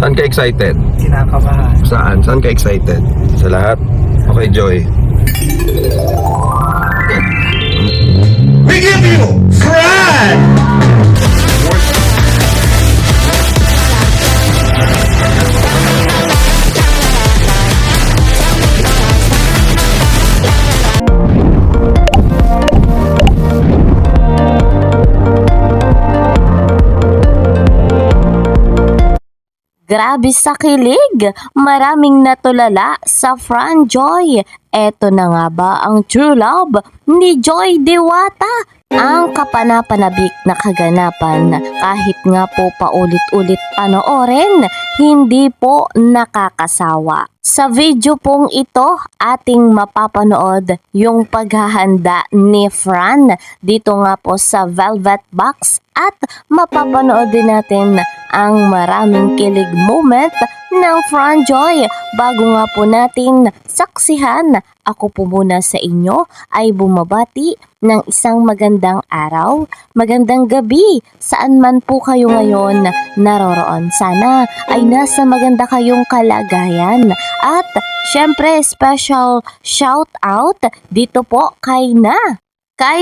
Saan ka excited? Kinakabahan. Saan? Saan ka excited? Sa lahat? Okay, Joy. We give you Fran! Grabe sa kilig, maraming natulala sa Fran Joy. Eto na nga ba ang true love ni Joy Diwata? Ang kapanapanabik na kaganapan kahit nga po paulit-ulit panoorin, hindi po nakakasawa. Sa video pong ito, ating mapapanood yung paghahanda ni Fran dito nga po sa Velvet Box at mapapanood din natin ang maraming kilig moment ng Fran Joy. Bago nga po natin saksihan, ako po muna sa inyo ay bumabati ng isang magandang araw, magandang gabi, saan man po kayo ngayon naroroon. Sana ay nasa maganda kayong kalagayan. At syempre special shout out dito po kay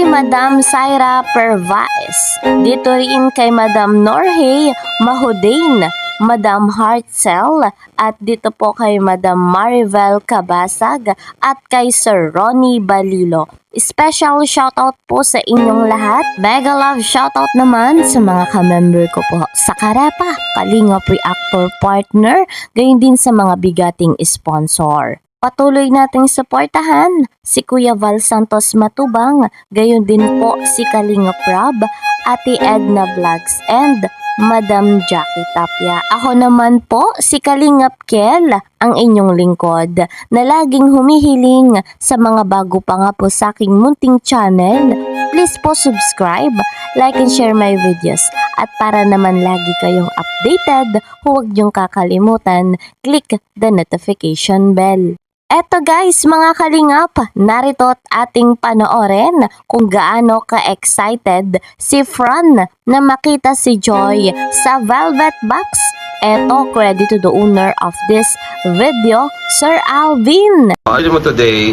Madam Syra Pervais, dito rin kay Madam Norhey Mahudain, Madam Hartzell, at dito po kay Madam Maribel Cabasag at kay Sir Ronnie Balilo. Special shoutout po sa inyong lahat. Mega love shoutout naman sa mga ka-member ko po sa Karepa, Kalingap Reactor Partner, gayon din sa mga bigating sponsor. Patuloy nating suportahan si Kuya Val Santos Matubang, gayon din po si Kalingap Rob, Ate Edna Vlogs, and Madam Jackie Tapia. Ako naman po si Kalingap Kel, ang inyong lingkod, na laging humihiling sa mga bago pa nga po sa aking munting channel. Please po subscribe, like and share my videos. At para naman lagi kayong updated, huwag niyong kakalimutan, click the notification bell. Eto guys, mga kalingap, narito at ating panoorin kung gaano ka-excited si Fran na makita si Joy sa Velvet Box. Eto, credit to the owner of this video, Sir Alvin. Ano mo today?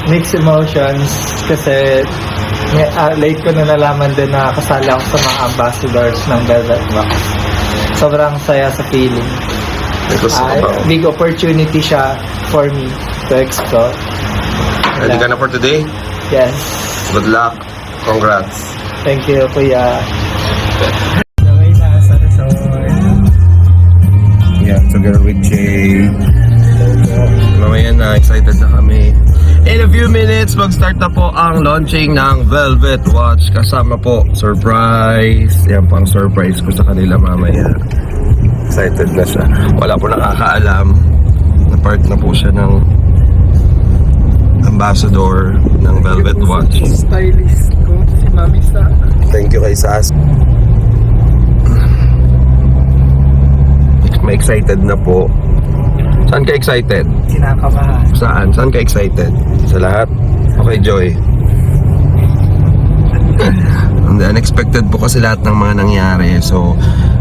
Mixed emotions kasi late ko na nalaman din na kasali ako sa mga ambassadors ng Velvet Box. Sobrang saya sa feeling. Big opportunity siya for me to explore. Ready ka na for today? Yes. Good luck. Congrats. Thank you, Kuya. Naway na sa resort. Yeah, together with Jay. Mamaya na, excited na kami. In a few minutes, mag-start na po ang launching ng Velvet Watch. Kasama po, surprise. Yan po ang surprise ko sa kanila mamaya. Excited na siya. Wala po nakakaalam na part na po siya ng ambassador ng Velvet Watch. Stylist ko, si Mami Sa. Thank you kay Sas. May excited na po. Saan ka excited? Kinakabahan. Saan? Saan ka excited? Sa lahat? Okay, Joy. Unexpected po kasi lahat ng mga nangyari. So,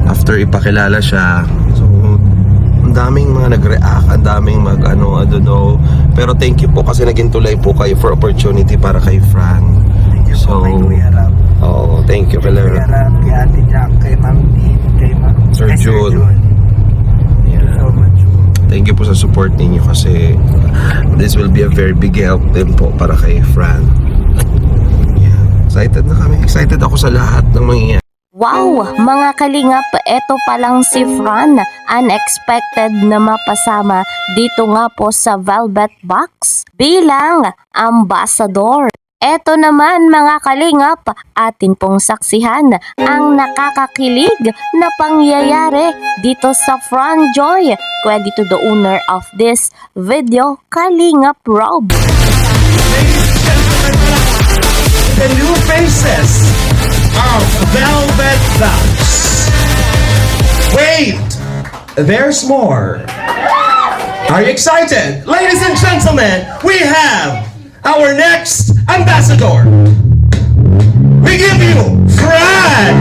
after ipakilala siya, so, ang daming mga nag-react, ang daming mag-ano, I don't know. Pero thank you po kasi naging tulay po kayo for opportunity para kay Fran. Thank you po kay Kuya Rab. Oh, thank you, Kay Kuya Rab, kay Ate Jack, kay Ma'am Dean, kay Sir June. Thank you so much. Thank you po sa support ninyo kasi this will be a very big help din po para kay Fran. Yeah. Excited na kami. Excited ako sa lahat ng mangyayari. Wow, mga kalingap, eto palang si Fran, unexpected na mapasama dito nga po sa Velvet Box bilang ambassador. Eto naman mga kalingap, atin pong saksihan ang nakakakilig na pangyayari dito sa Fran Joy. Credit to the owner of this video, Kalingap Rob. The new faces of Velvet Box. Wait! There's more. Are you excited? Ladies and gentlemen, we have our next ambassador. We give you Fran!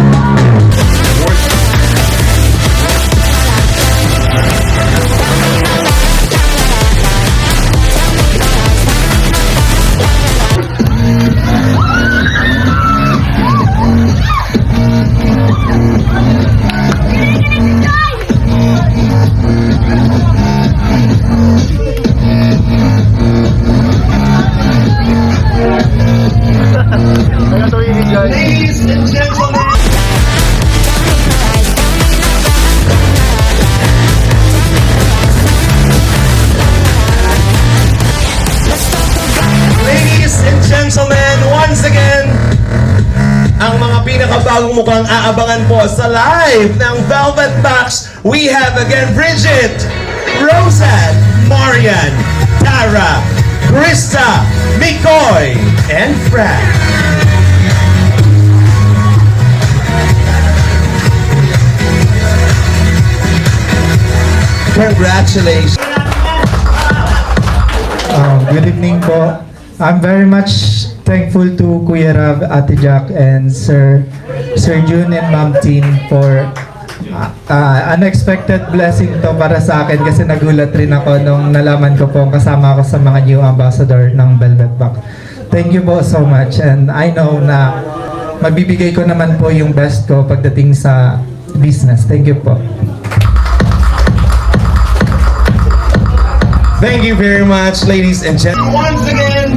nakabagong mukhang aabangan po sa live ng Velvet Box, we have again Bridget, Roseanne, Marian, Tara, Krista, Mikoy, and Fran. Congratulations. Good evening po. I'm very much thankful to Kuya Rav, Ate Jack, and Sir June and Ma'am Tin for unexpected blessing to para sa akin kasi nagulat rin ako nung nalaman ko po kasama ako sa mga new ambassador ng Velvet Box. Thank you po so much, and I know na magbibigay ko naman po yung best ko pagdating sa business. Thank you po. Thank you very much, ladies and gentlemen. Once again,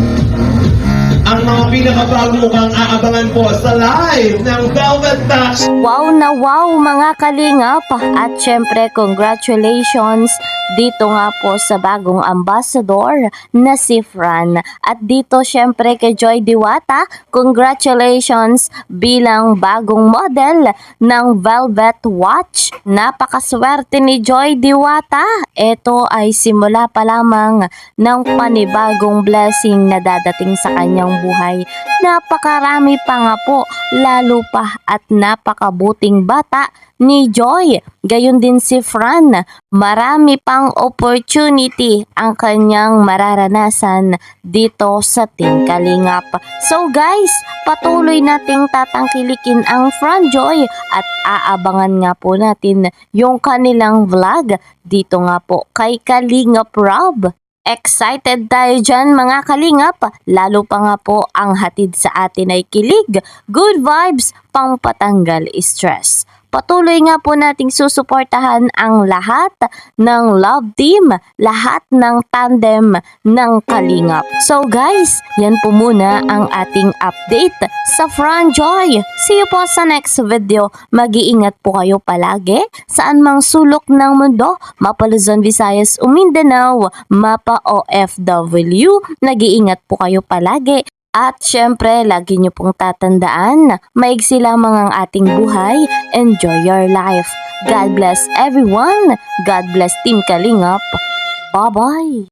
ang mga pinakabagong mukhang aabangan po sa live ng Velvet Box. Wow na wow mga kalingap! At syempre congratulations dito nga po sa bagong ambassador na si Fran. At dito syempre kay Joy Diwata, congratulations bilang bagong model ng Velvet Watch. Napakaswerte ni Joy Diwata. Ito ay simula pa lamang ng panibagong blessing na dadating sa kanyang buhay. Napakarami pa nga po, lalo pa at napakabuting bata ni Joy. Gayon din si Fran. Marami pang opportunity ang kanyang mararanasan dito sa Team Kalingap. So guys, patuloy nating tatangkilikin ang Fran Joy at aabangan nga po natin yung kanilang vlog dito nga po kay Kalingap Rob. Excited tayo dyan mga kalingap, lalo pa nga po ang hatid sa atin ay kilig, good vibes, pangpatanggal stress. Patuloy nga po nating susuportahan ang lahat ng love team, lahat ng tandem ng Kalingap. So guys, yan po muna ang ating update sa Fran Joy. See you po sa next video. Mag-iingat po kayo palagi saan mang sulok ng mundo, mapa Luzon, Visayas o Mindanao, mapa OFW. Nag-iingat po kayo palagi. At syempre, lagi niyo pong tatandaan, maigsi lamang ang ating buhay. Enjoy your life. God bless everyone. God bless Team Kalingap. Bye-bye.